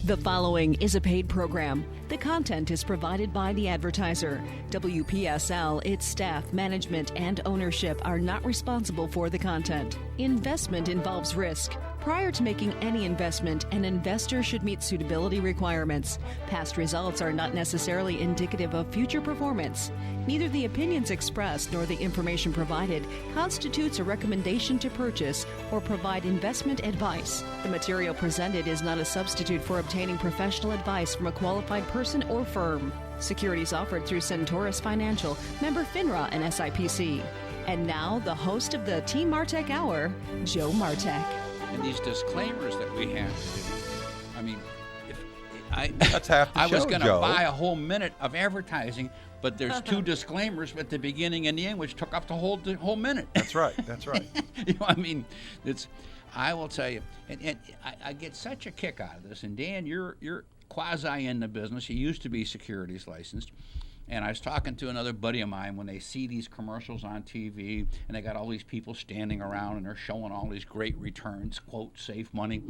The following is a paid program. The content is provided by the advertiser. WPSL, its staff, management, and ownership are not responsible for the content. Investment involves risk. Prior to making any investment, an investor should meet suitability requirements. Past results are not necessarily indicative of future performance. Neither the opinions expressed nor the information provided constitutes a recommendation to purchase or provide investment advice. The material presented is not a substitute for obtaining professional advice from a qualified person or firm. Securities offered through Centaurus Financial, member FINRA and SIPC. And now, the host of the Team Martek Hour, Joe Martek. And these disclaimers that we have to do. I mean, That's half the I show, was going to Joe. buy a whole minute of advertising, but there's two disclaimers at the beginning and the end, which took up the whole minute. That's right. That's right. You know, I mean, I will tell you, and I get such a kick out of this. And Dan, you're quasi in the business. You used to be securities licensed. And I was talking to another buddy of mine when they see these commercials on TV and they got all these people standing around and they're showing all these great returns, quote, safe money.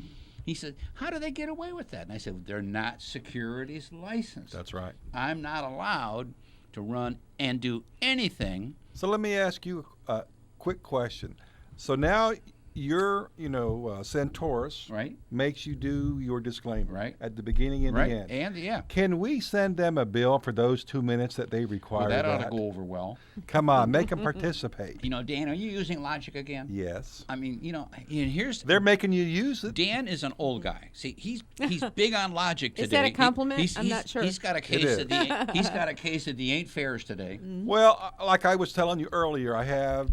He said, how do they get away with that? And I said, they're not securities licensed. That's right. I'm not allowed to run and do anything. So let me ask you a quick question. So now your, Centaurus Right. makes you do your disclaimer Right. at the beginning and Right. the end. And, yeah. Can we send them a bill for those 2 minutes that they require? Well, that ought to go over well. Come on, make them participate. You know, Dan, are you using Logic again? Yes. I mean, and here's... They're making you use it. Dan is an old guy. See, he's big on Logic today. Is that a compliment? He's I'm not sure. He's got a case of the ain't fairs today. Well, like I was telling you earlier, I have,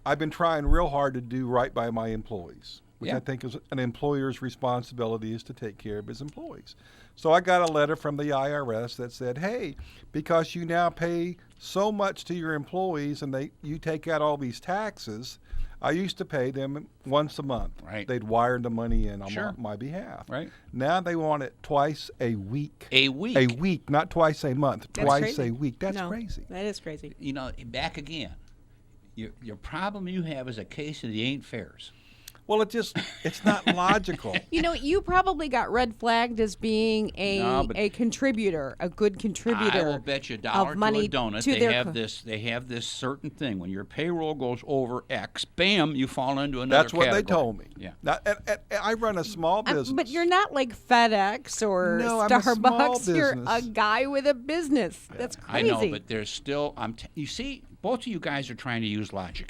I've been trying real hard to do right by my employees, which Yeah. I think is an employer's responsibility is to take care of his employees. So I got a letter from the IRS that said, hey, because you now pay so much to your employees and you take out all these taxes, I used to pay them once a month. Right. They'd wire the money in on Sure. my behalf. Right. Now they want it twice a week. A week. A week, not twice a month. That's twice crazy. a week. That's No, crazy. That is crazy. You know, back again. Your problem you have is a case of the ain't fairs. Well, it's not logical. You probably got red flagged as being No, but a contributor, a good contributor. I will bet you a dollar of money to a donut. to They their have they have this certain thing. When your payroll goes over X, bam, you fall into another That's what category. they told me. Yeah. Now, I run a small business. But you're not like FedEx or No, I'm a small Starbucks. You're a business. guy with a business. That's I crazy. know, but there's still. You see, both of you guys are trying to use Logic.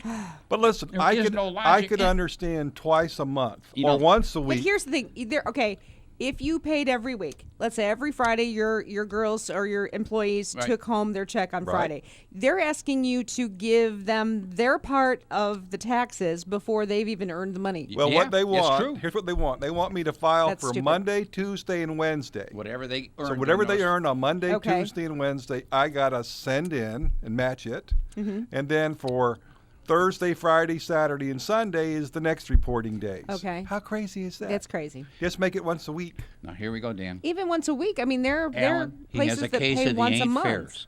But listen, There I is could no logic in- understand twice a month You or know- once a But week. here's the thing. If you paid every week, let's say every Friday your girls or your employees Right. took home their check on Right. Friday, they're asking you to give them their part of the taxes before they've even earned the money. Well, Yeah, what they it's want, true. here's what they want. They want me to file That's for stupid. Monday, Tuesday, and Wednesday. Whatever they earn. So whatever during they those- earn on Monday, Okay. Tuesday, and Wednesday, I got to send in and match it. Mm-hmm. And then for Thursday, Friday, Saturday, and Sunday is the next reporting days. Okay. How crazy is that? That's crazy. Just make it once a week. Now here we go, Dan. Even once a week. I mean, there are Alan, he places has a that case pay of the once a ain't month. fairs.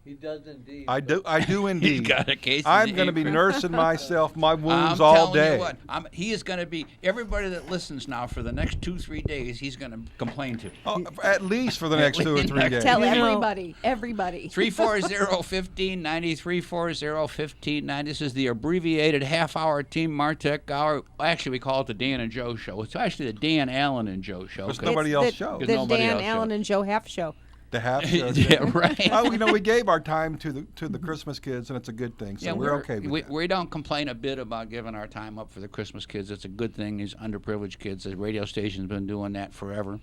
He does indeed. I do indeed. He's got a case of I'm the going to ain't be fairs. nursing myself, my wounds I'm all telling day. you what, he is going to be, everybody that listens now for the next 2-3 days, he's going to complain to. Oh, at least for the next 2 or 3 days. Tell You know- everybody. 340-1590, 340-1590. This is the abbreviated half-hour Team Martek hour. Actually, we call it the Dan and Joe show. It's actually the Dan, Allen, and Joe show. There's 'cause- nobody It's else the, show. The There's nobody Dan, else show. Allen, and Joe half show. The half show. Yeah, right. Oh, we gave our time to the Christmas kids, and it's a good thing. So Yeah, we're okay with that. we don't complain a bit about giving our time up for the Christmas kids. It's a good thing. These underprivileged kids, the radio station's been doing that forever.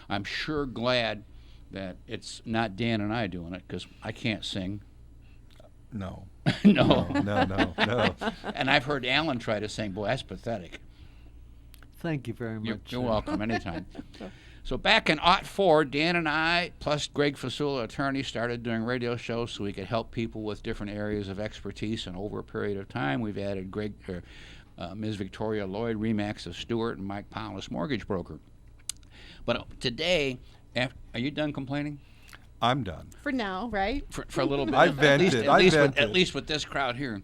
I'm sure glad that it's not Dan and I doing it because I can't sing. No. No. No. And I've heard Alan try to sing. Boy, that's pathetic. Thank you very much. You're welcome anytime. So back in '04, Dan and I, plus Greg Fasula, attorney, started doing radio shows so we could help people with different areas of expertise. And over a period of time, we've added Ms. Victoria Lloyd, Remax of Stewart, and Mike Paulus, mortgage broker. But today, are you done complaining? I'm done. For now, right? For a little bit. I vented. At least with this crowd here.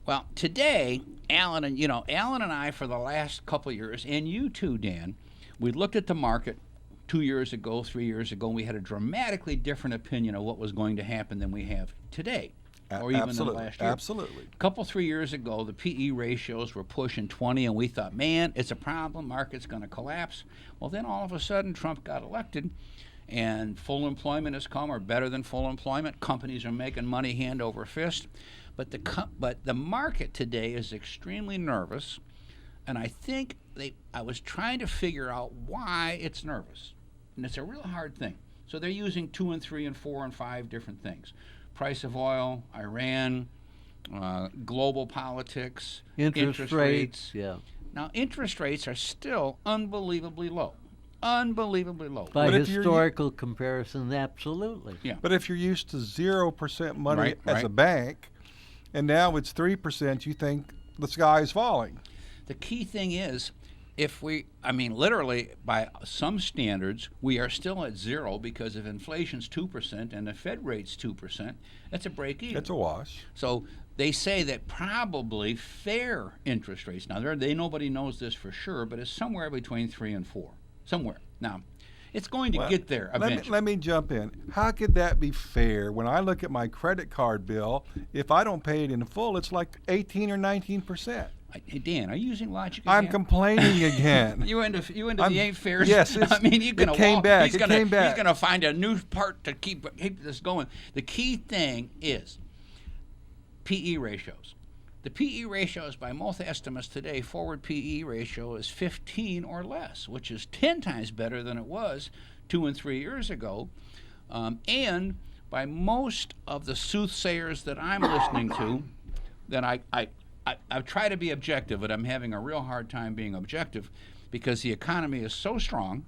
Well, today, Alan and I, for the last couple of years, and you too, Dan, we looked at the market 2 years ago, 3 years ago, and we had a dramatically different opinion of what was going to happen than we have today, or even in the last year. Absolutely. A couple, 3 years ago, the PE ratios were pushing 20, and we thought, man, it's a problem. Market's going to collapse. Well, then all of a sudden, Trump got elected, and full employment has come, or better than full employment. Companies are making money hand over fist. But the market today is extremely nervous, and I think I was trying to figure out why it's nervous. And it's a real hard thing. So they're using 2 and 3 and 4 and 5 different things. Price of oil, Iran, global politics, Interest rates. Yeah. Now, interest rates are still unbelievably low. Unbelievably low. By But if you're- historical comparison, absolutely. Yeah. But if you're used to 0% money Right, as a right. bank, and now it's 3%, you think the sky is falling. The key thing is, literally, by some standards, we are still at zero because if inflation's 2% and the Fed rate's 2%, that's a break even. It's a wash. So they say that probably fair interest rates, now nobody knows this for sure, but it's somewhere between 3 and 4. Somewhere. Now, it's going to Well, get there eventually. Let me jump in. How could that be fair? When I look at my credit card bill, if I don't pay it in full, it's like 18 or 19%. Hey, Dan, are you using logic I'm again? complaining again. You into I'm- the ain't fairs? yes, it's- I mean, you're gonna it came walk, back, He's it gonna, came back. He's gonna find a new part to keep this going. The key thing is PE ratios. The PE ratios, by most estimates today, forward PE ratio is 15 or less, which is 10 times better than it was 2 and 3 years ago. And by most of the soothsayers that I'm listening to, then I try to be objective, but I'm having a real hard time being objective because the economy is so strong.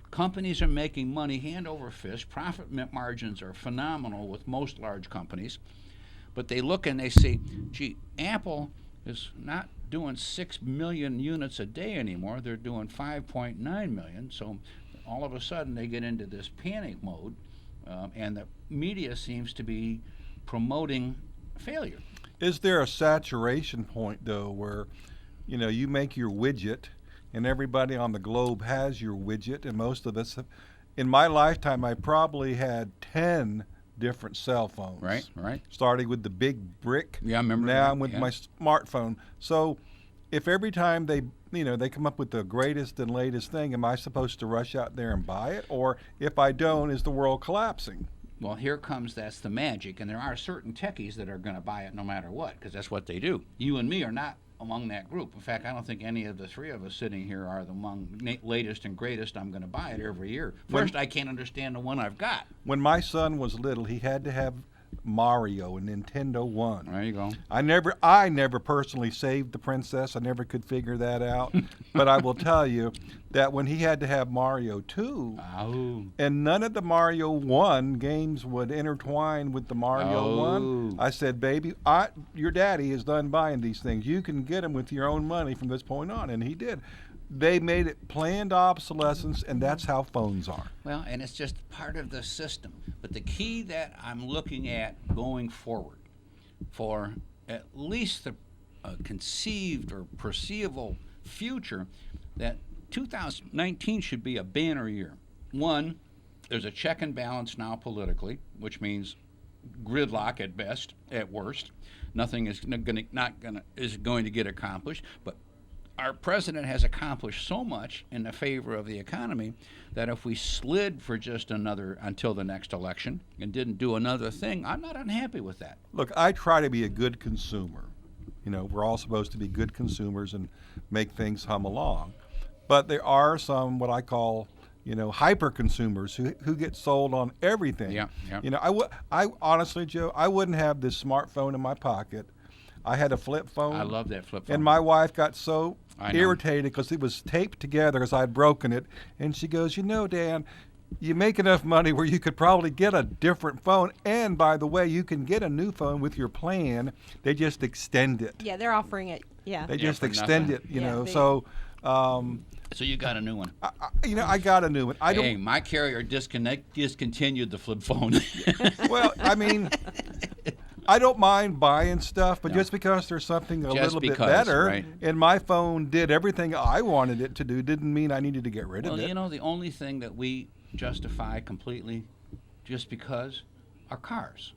Companies are making money hand over fist. Profit margins are phenomenal with most large companies. But they look and they say, gee, Apple is not doing 6 million units a day anymore. They're doing 5.9 million. So all of a sudden they get into this panic mode, and the media seems to be promoting failure. Is there a saturation point, though, where, you make your widget and everybody on the globe has your widget, and most of us in my lifetime, I probably had 10 different cell phones. Right. Starting with the big brick. Yeah, I remember Now that, I'm with yeah. my smartphone. So if every time they come up with the greatest and latest thing, am I supposed to rush out there and buy it? Or if I don't, is the world collapsing? Well, that's the magic, and there are certain techies that are going to buy it no matter what, because that's what they do. You and me are not among that group. In fact, I don't think any of the three of us sitting here are among latest and greatest. I'm going to buy it every year. First, I can't understand the one I've got. When my son was little, he had to have Mario, a Nintendo 1. There you go. I never personally saved the princess. I never could figure that out. But I will tell you that when he had to have Mario 2, and none of the Mario 1 games would intertwine with the Mario 1, I said, baby, your daddy is done buying these things. You can get them with your own money from this point on. And he did. They made it planned obsolescence, and that's how phones are. Well, and it's just part of the system. But the key that I'm looking at going forward for at least the conceived or perceivable future, that 2019 should be a banner year. One, there's a check and balance now politically, which means gridlock at best, at worst. Nothing is going to get accomplished, but our president has accomplished so much in the favor of the economy that if we slid for just until the next election and didn't do another thing, I'm not unhappy with that. Look, I try to be a good consumer. We're all supposed to be good consumers and make things hum along. But there are some what I call, hyper consumers who get sold on everything. Yeah. I honestly, Joe, I wouldn't have this smartphone in my pocket. I had a flip phone. I love that flip phone. And my wife got so I know. irritated because it was taped together because I'd broken it. And she goes, Dan, you make enough money where you could probably get a different phone. And by the way, you can get a new phone with your plan. They just extend it. Yeah, they're offering it. Yeah. They Yeah, just for extend nothing. it, Yeah, they- So, So you got a new one. I got a new one. I Hey, don't. my carrier discontinued the flip phone. Well, I mean, I don't mind buying stuff, but No. just because there's something a Just little bit because, better, right. and my phone did everything I wanted it to do, didn't mean I needed to get rid of Well, it. you know, the only thing that we justify completely just because are cars.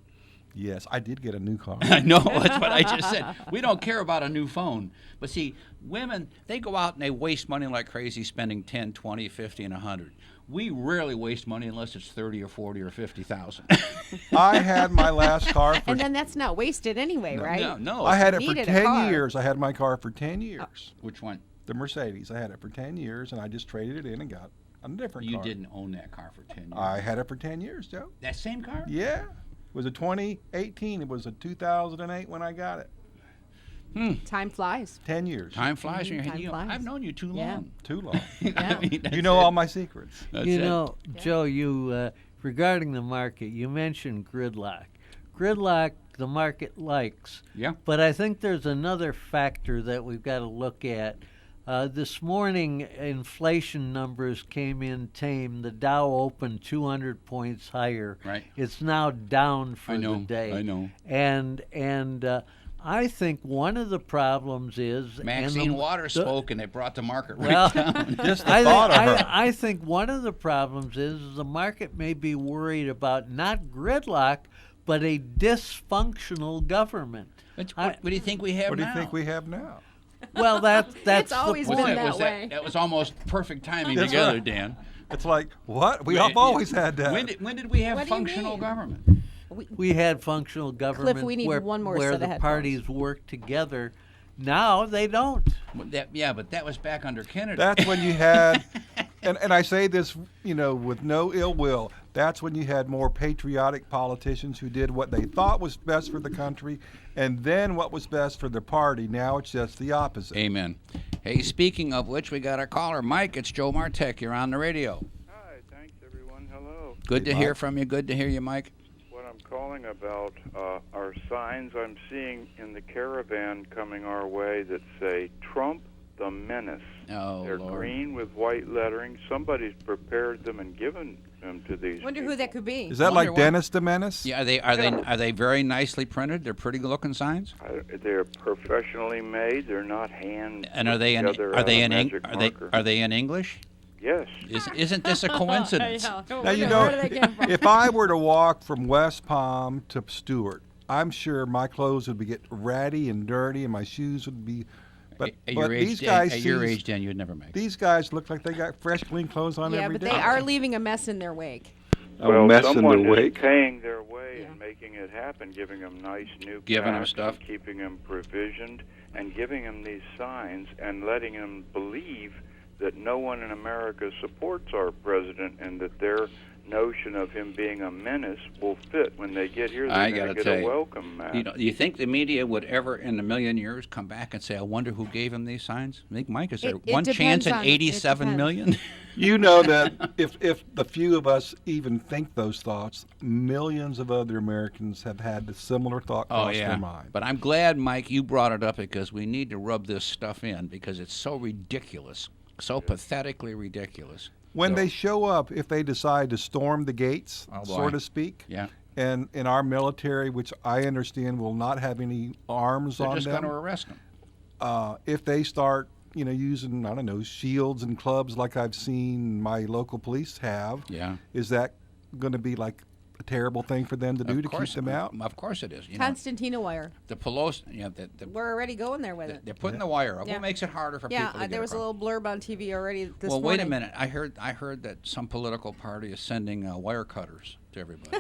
Yes, I did get a new car. I know, that's what I just said. We don't care about a new phone. But see, women, they go out and they waste money like crazy, spending 10, 20, 50, and 100. We rarely waste money unless it's 30 or 40 or 50,000. I had my last car for And then that's not wasted anyway, right? No. I had it for needed a 10 car. years. I had my car for 10 years. Which one? The Mercedes. I had it for 10 years, and I just traded it in and got a different You car. didn't own that car for 10 years. I had it for 10 years, Joe. That same car? Yeah. It was a 2018. It was a 2008 when I got it. Time flies. 10 years. Time flies when you're Time you know, flies. I've known you too Yeah. long. Too long. I mean, that's You know it. all my secrets. That's You it. know, Joe, you regarding the market, you mentioned gridlock. Gridlock, the market likes. Yeah. But I think there's another factor that we've got to look at. This morning, inflation numbers came in tame. The Dow opened 200 points higher. Right. It's now down for I know, the day. I know. And I think one of the problems is Maxine Waters spoke, and they brought the market right Well, down. Just the I thought think, of her. I think one of the problems is the market may be worried about not gridlock, but a dysfunctional government. What do you think we have What do now? you think we have now? Well, that's It's always the Was point. been that, that way. that was almost perfect timing That's together, right. Dan. It's like, what? We've always had that. When did we have What do you functional mean? government? We had functional government we need where, one more where set of the headphones. parties work together. Now they don't. Yeah, but that was back under Kennedy. That's when you had, and I say this, with no ill will, that's when you had more patriotic politicians who did what they thought was best for the country and then what was best for the party. Now it's just the opposite. Amen. Hey, speaking of which, we got our caller, Mike. It's Joe Martek. You're on the radio. Hi, thanks everyone. Hello. Good Hey, to hear Mike. from you. Good to hear you, Mike. What I'm calling about are signs I'm seeing in the caravan coming our way that say Trump the Menace. Oh, They're Lord. green with white lettering. Somebody's prepared them and given them to these Wonder who people. that could be. Is that Wonder like what- Dennis the Menace? Yeah, are they very nicely printed? They're pretty good-looking signs. They're professionally made. They're not hand And are they in together are out they of in magic Eng- are they marker. are they in English? Yes. Isn't this a coincidence? Now, if I were to walk from West Palm to Stewart, I'm sure my clothes would be get ratty and dirty and my shoes would be. But, At but your age, these Dan, guys, at your age, Dan, you'd never make it. these guys look like they got fresh, clean clothes on Yeah, every but day. they are leaving a mess in their wake. Well, mess in someone their is wake. paying their way Yeah. and making it happen, giving them nice new Giving 'em cars stuff. and keeping them provisioned, and giving them these signs and letting them believe that no one in America supports our president and that their notion of him being a menace will fit when they get here. I They're gotta going to tell get a you, welcome mat. You think the media would ever, in a million years, come back and say, "I wonder who gave him these signs"? I think, Mike, is there It one chance depends in on- it 87 depends. million? You know that if the few of us even think those thoughts, millions of other Americans have had the similar thought cross their mind. But I'm glad, Mike, you brought it up because we need to rub this stuff in because it's so ridiculous, so pathetically ridiculous. When So- they show up, if they decide to storm the gates, Oh, boy. so to speak, Yeah. and in our military, which I understand will not have any arms They're on just going them, to arrest him. if they start, using, I don't know, shields and clubs like I've seen my local police have, Yeah. is that going to be like a terrible thing for them to do Of to course, keep them out? Of course it is. Constantina wire. The Pelosi, We're already going there with it. they're putting the wire up. Yeah. What makes it harder for Yeah, people to get there was a across? little blurb on TV already this Well, morning. wait a minute. I heard that some political party is sending wire cutters to everybody.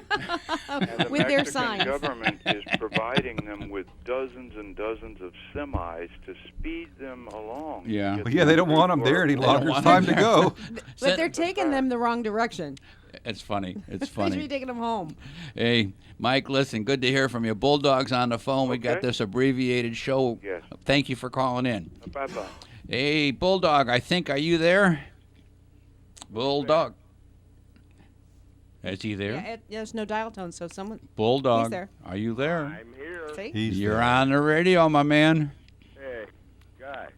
And the With their Mexican signs. government is providing them with dozens and dozens of semis to speed them along. to Yeah. get But yeah, they don't them want them there any through. longer. It's want time them to there. go. But they're taking them the wrong direction. It's funny. It's They should be funny. taking them home. Hey, Mike, listen, good to hear from you. Bulldog's on the phone. We got Okay. this abbreviated show. Yes. Thank you for calling in. Bye-bye. Hey, Bulldog, are you there? Bulldog. Is he there? Yeah, there's no dial tone, so someone. Bulldog, He's there. are you there? I'm here. See? He's You're there. on the radio, my man. Hey, guys.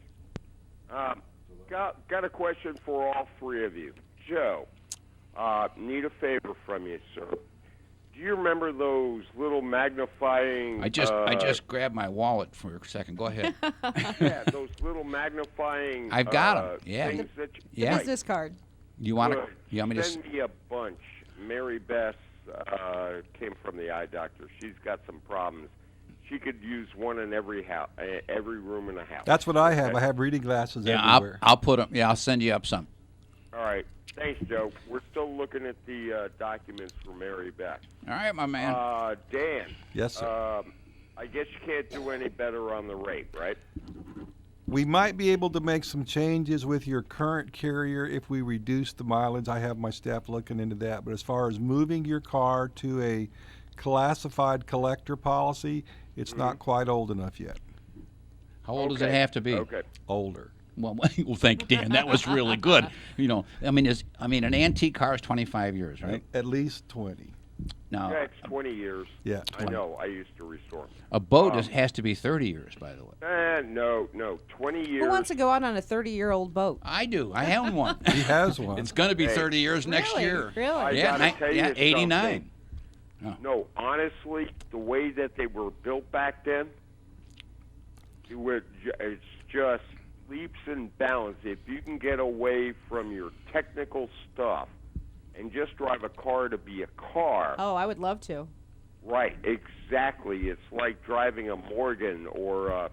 Got a question for all three of you. Joe, need a favor from you, sir. Do you remember those little magnifying? I just grabbed my wallet for a second. Go ahead. Yeah, those little magnifying. I've got 'em, yeah. Things that you, Yeah. Business card. You want to? Good. You want me to? Send me a bunch. Mary Beth came from the eye doctor. She's got some problems. She could use one in every house, every room in the house. That's what I have. Okay? I have reading glasses Yeah, everywhere. I'll put them. Yeah, I'll send you up some. All right. Thanks, Joe. We're still looking at the documents for Mary Beth. All right, my man. Dan. Yes, sir. I guess you can't do any better on the rate, right? We might be able to make some changes with your current carrier if we reduce the mileage. I have my staff looking into that. But as far as moving your car to a classified collector policy, it's not quite old enough yet. How old does it have to be? Okay. Older. Well, thank you, Dan. That was really good. You know, I mean, an antique car is 25 years, right? At least 20. Now, Yeah, it's 20 years. Yeah, I know. I used to restore them. a boat has to be 30 years, by the way. No, 20 years. Who wants to go out on a 30-year-old boat? I do. I own one. He has one. It's going to be Hey. 30 years next Really? year. Really? I Yeah, gotta tell you 89. No, honestly, the way that they were built back then, it's just leaps and bounds. If you can get away from your technical stuff and just drive a car to be a car, Oh, I would love to. right, exactly. It's like driving a Morgan or a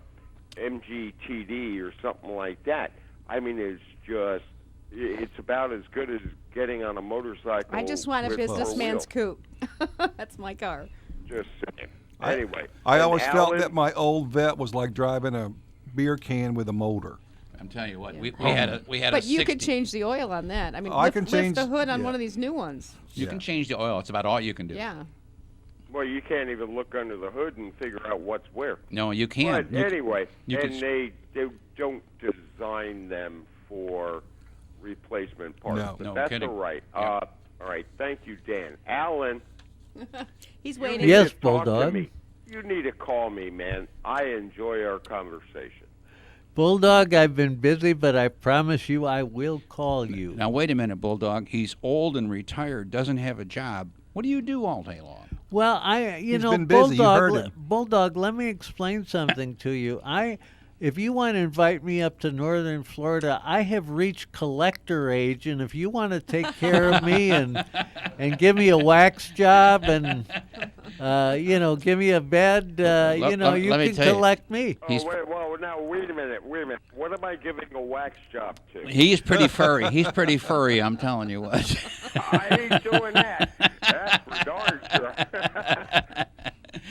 MGTD or something like that. I mean, it's about as good as getting on a motorcycle. I just want a with businessman's four coupe. That's my car. wheels. Just saying. Anyway. I and always felt Alan- that my old vet was like driving a beer can with a motor. I'm telling you what, we had a But a you 60. could change the oil on that. I mean, I lift, can lift change- the hood on yeah. one of these new ones. You Yeah. can change the oil. It's about all you can do. Yeah. Well, you can't even look under the hood and figure out what's where. No, you can't. But anyway, you and can- they don't design them for replacement parts. No. But No that's kidding. all right. Yeah. All right, thank you, Dan. Alan, He's you waiting. need Yes, to talk to Bulldog. me. You need to call me, man. I enjoy our conversation. Bulldog, I've been busy, but I promise you I will call you. Now, wait a minute, Bulldog. He's old and retired, doesn't have a job. What do you do all day long? Well, He's been busy. You heard him. Bulldog, let me explain something to you. If you want to invite me up to northern Florida, I have reached collector age, and if you want to take care of me and give me a wax job and give me a bed, you let me can tell you. collect me. He's- Wait a minute. What am I giving a wax job to? He's pretty furry. He's pretty furry, I'm telling you what. I ain't doing that. That's for darn sure.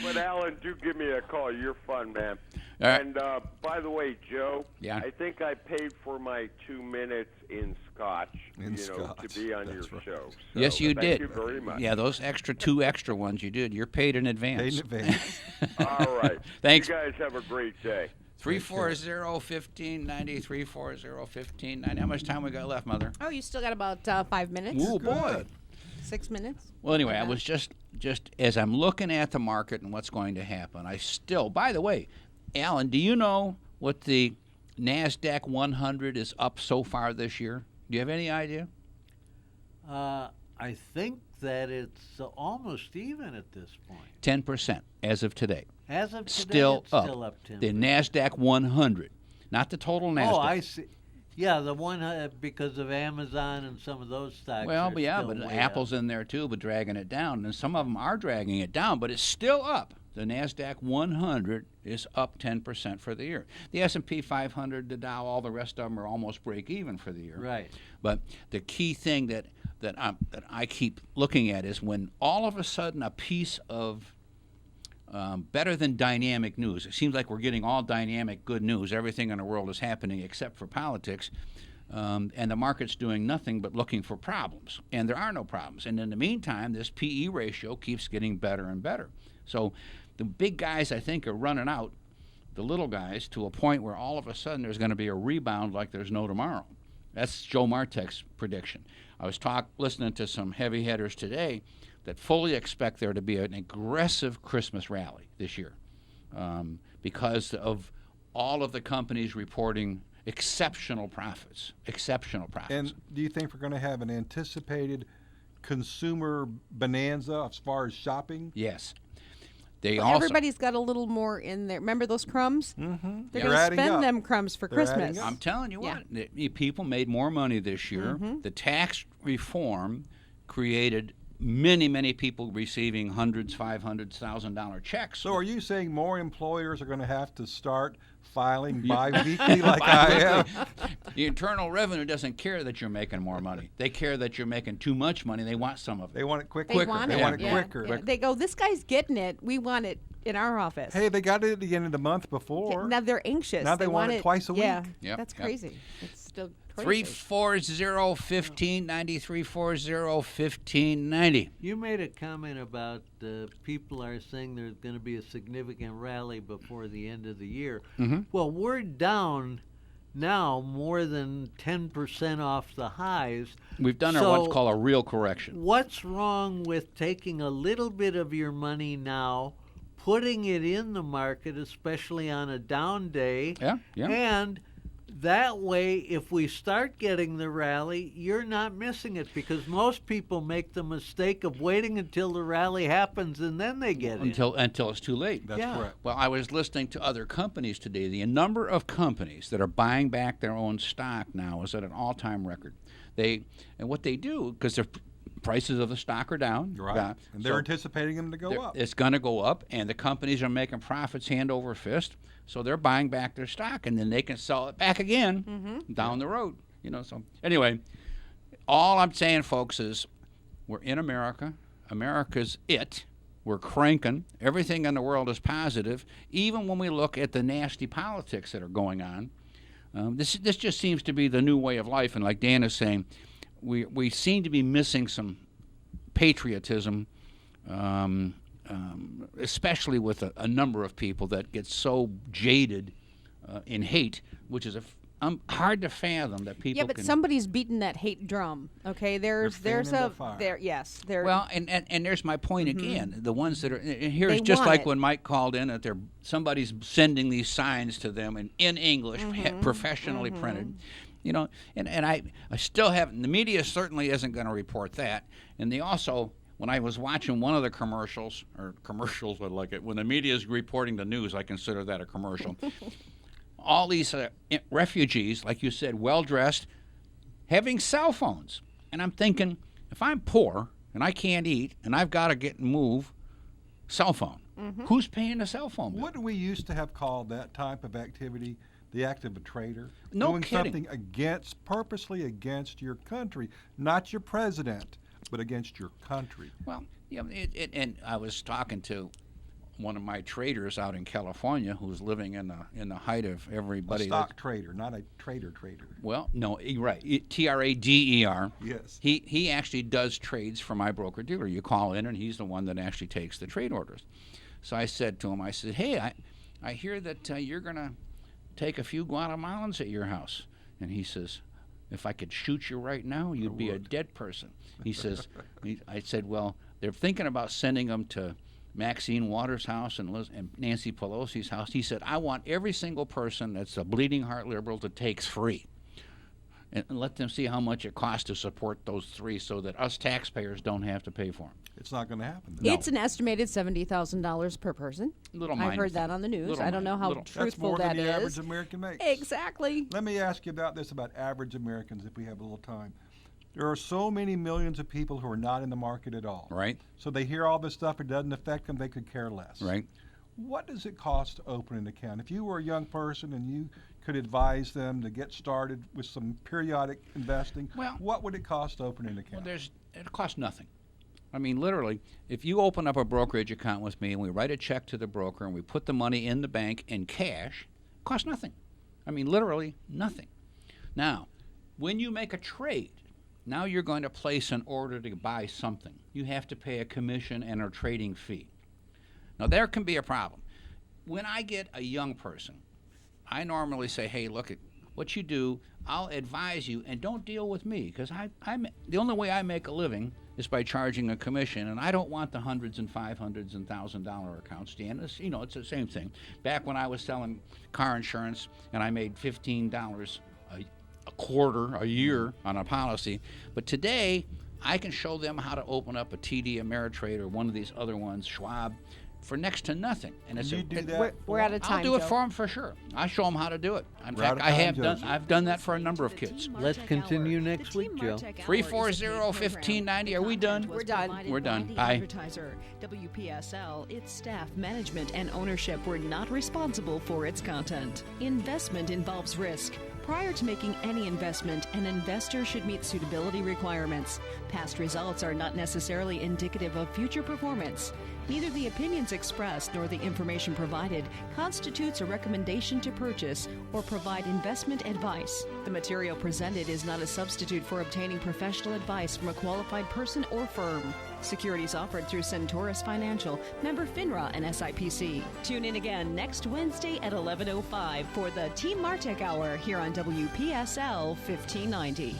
But Alan, do give me a call. You're fun, man. All right. And by the way, Joe, Yeah. I think I paid for my 2 minutes in Scotch, Scotch. to be on your That's right. show. So Yes, you thank did. you very much. Yeah, those two extra ones you did. You're paid in advance. Paid in advance. All right. Thanks. You guys have a great day. 340-1590, 340-1590. How much time we got left, Mother? Oh, you still got about 5 minutes? Ooh, boy. 6 minutes? Well, anyway, I Okay. was just as I'm looking at the market and what's going to happen, by the way, Alan, do you know what the NASDAQ 100 is up so far this year? Do you have any idea? I think that it's almost even at this point. 10% as of today. As of today, Still it's up. still up 10%. The NASDAQ 100, not the total NASDAQ. Oh, I see. Yeah, the one because of Amazon and some of those stocks. Well, are but yeah, still but way Apple's up. in there too, but dragging it down. And some of them are dragging it down, but it's still up. The NASDAQ 100 is up 10% for the year. The S&P 500, the Dow, all the rest of them are almost break even for the year. Right. But the key thing that I keep looking at is when all of a sudden a piece of better than dynamic news. It seems like we're getting all dynamic good news. Everything in the world is happening except for politics. And the market's doing nothing but looking for problems. And there are no problems. And in the meantime, this PE ratio keeps getting better and better. So the big guys, I think, are running out, the little guys, to a point where all of a sudden there's going to be a rebound like there's no tomorrow. That's Joe Martek's prediction. I was listening to some heavy hitters today that fully expect there to be an aggressive Christmas rally this year because of all of the companies reporting exceptional profits. And do you think we're going to have an anticipated consumer bonanza as far as shopping. Yes. They Well, also everybody's got a little more in there. Remember those crumbs? Mm-hmm. They're They're going to adding spend up. them crumbs for They're adding Christmas. up. I'm telling you Yeah. what, people made more money this year. Mm-hmm. The tax reform created many people receiving hundreds, $500,000 checks. So are you saying more employers are going to have to start filing bi-weekly like I am? The Internal Revenue doesn't care that you're making more money. They care that you're making too much money. They want some of it. They want it quicker. They want They it. want it yeah. quicker. Yeah. They go, this guy's getting it. We want it in our office. Hey, they got it at the end of the month before. Now they're anxious. Now they want it twice a Yeah, week. Yep, that's yep. crazy. It's still crazy. 340-1590, 340-1590. You made a comment about people are saying there's going to be a significant rally before the end of the year. Mm-hmm. Well, we're down now more than 10% off the highs. We've done our So what's called a real correction. What's wrong with taking a little bit of your money now, putting it in the market, especially on a down day, Yeah. and that way, if we start getting the rally, you're not missing it, because most people make the mistake of waiting until the rally happens and then they get it. Until it's too late. That's Yeah. correct. Well, I was listening to other companies today. The number of companies that are buying back their own stock now is at an all-time record. And what they do, because their prices of the stock are down, Right. And they're so anticipating them to go up. it's going to go up, and the companies are making profits hand over fist. So they're buying back their stock, and then they can sell it back again down the road. So anyway, all I'm saying, folks, is we're in America. America's it. We're cranking. Everything in the world is positive, even when we look at the nasty politics that are going on. This just seems to be the new way of life, and like Dan is saying, we seem to be missing some patriotism, especially with a number of people that get so jaded in hate, which is hard to fathom that people. Yeah, but can, somebody's beating that hate drum. Okay, there's fanning a the fire. there. Well, and there's my point again. The ones that are and here's They just want like it. when Mike called in that somebody's sending these signs to them in English, professionally printed. And I still haven't. The media certainly isn't going to report that. And they also, when I was watching one of the commercials, I like it. When the media is reporting the news, I consider that a commercial. All these refugees, like you said, well-dressed, having cell phones. And I'm thinking, if I'm poor and I can't eat and I've got to get and move, cell phone. Who's paying the cell phone bill? Wouldn't we used to have called that type of activity the act of a traitor? No Doing kidding. something purposely against your country, not your president, but against your country. Well, yeah, and I was talking to one of my traders out in California who's living in the height of A everybody. stock trader, not a trader. Well, no, right. Trader. Yes. He actually does trades for my broker dealer. You call in, and he's the one that actually takes the trade orders. So I said to him, hey, I hear that you're going to take a few Guatemalans at your house. And he says, if I could shoot you right now, you'd be a dead person. He says, I said, well, they're thinking about sending them to Maxine Waters' house and Nancy Pelosi's house. He said, I want every single person that's a bleeding heart liberal to take three. And let them see how much it costs to support those three so that us taxpayers don't have to pay for them. It's not going to happen. No. It's an estimated $70,000 per person. Little I've minor heard thing. that on the news. Little I don't know minor. how Little. That's truthful more that than the is. average American makes. Exactly. Let me ask you about average Americans if we have a little time. There are so many millions of people who are not in the market at all. Right. So they hear all this stuff, it doesn't affect them, they could care less. Right. What does it cost to open an account? If you were a young person and you could advise them to get started with some periodic investing, Well- what would it cost to open an account? Well, it costs nothing. I mean, literally, if you open up a brokerage account with me and we write a check to the broker and we put the money in the bank in cash, it costs nothing. I mean, literally nothing. Now, when you make a trade, now you're going to place an order to buy something. You have to pay a commission and a trading fee. Now, there can be a problem. When I get a young person, I normally say, hey, look, what you do, I'll advise you, and don't deal with me, because the only way I make a living is by charging a commission, and I don't want the hundreds and $500s and $1,000 accounts, Dan. It's the same thing. Back when I was selling car insurance and I made $15 a quarter, a year on a policy, but today I can show them how to open up a TD Ameritrade or one of these other ones, Schwab, for next to nothing. And it's You do that. We're out of time. I'll do it Joe. for them for sure. I show them how to do it. In We're out fact, of I time, have done. Joseph. I've done that for a number of kids. Let's continue next week, Joe. 340-1590. Are we done? We're done. We're done. The Bye. Advertiser. WPSL, its staff, management, and ownership were not responsible for its content. Investment involves risk. Prior to making any investment, an investor should meet suitability requirements. Past results are not necessarily indicative of future performance. Neither the opinions expressed nor the information provided constitutes a recommendation to purchase or provide investment advice. The material presented is not a substitute for obtaining professional advice from a qualified person or firm. Securities offered through Centaurus Financial, member FINRA and SIPC. Tune in again next Wednesday at 11:05 for the Team Martek Hour here on WPSL 1590.